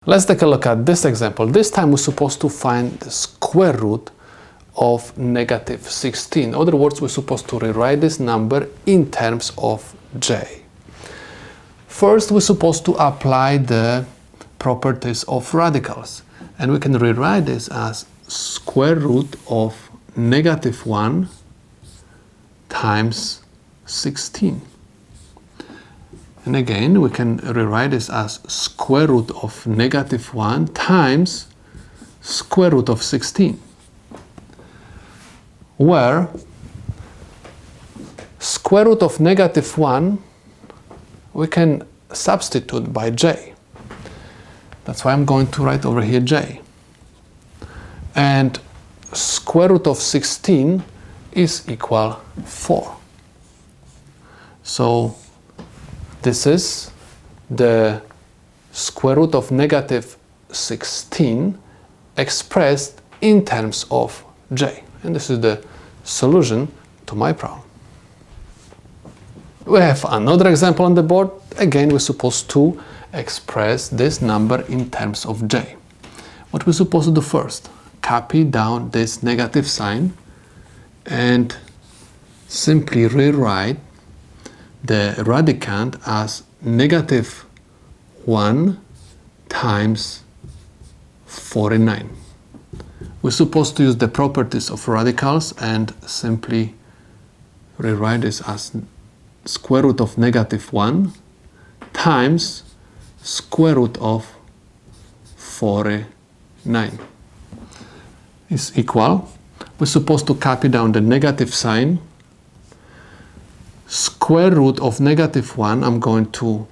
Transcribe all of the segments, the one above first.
Let's take a look at this example. This time we're supposed to find the square root of negative 16. In other words, we're supposed to rewrite this number in terms of j. First, we're supposed to apply the properties of radicals. And we can rewrite this as square root of negative 1 times 16. And again, we can rewrite this as square root of negative 1 times square root of 16, where square root of negative 1 we can substitute by j. That's why I'm going to write over here j. And square root of 16 is equal 4. So this is the square root of negative 16 expressed in terms of j. And this is the solution to my problem. We have another example on the board. Again, we're supposed to express this number in terms of j. What we're supposed to do first, copy down this negative sign and simply rewrite the radicand as negative 1 times 49. We're supposed to use the properties of radicals and simply rewrite this as square root of negative 1 times square root of 49 is equal. We're supposed to copy down the negative sign. Square root of negative 1 I'm going to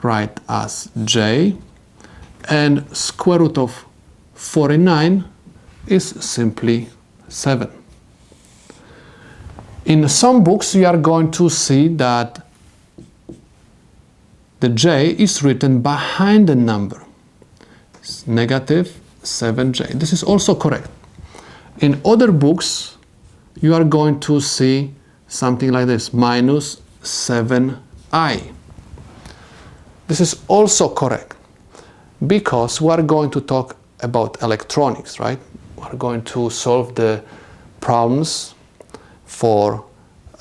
write as j, and square root of 49 is simply 7. In some books you are going to see that the j is written behind the number. It's negative 7j. This is also correct. In other books you are going to see something like this, minus 7i. This is also correct because we are going to talk about electronics, right? We are going to solve the problems for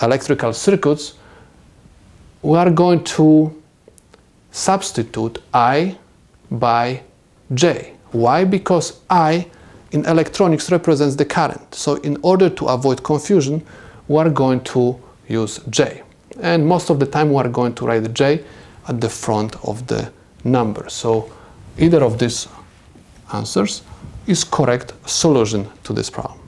electrical circuits. We are going to substitute I by j. Why? Because I in electronics represents the current. So in order to avoid confusion, we are going to use j. And most of the time we are going to write j at the front of the number. So either of these answers is correct solution to this problem.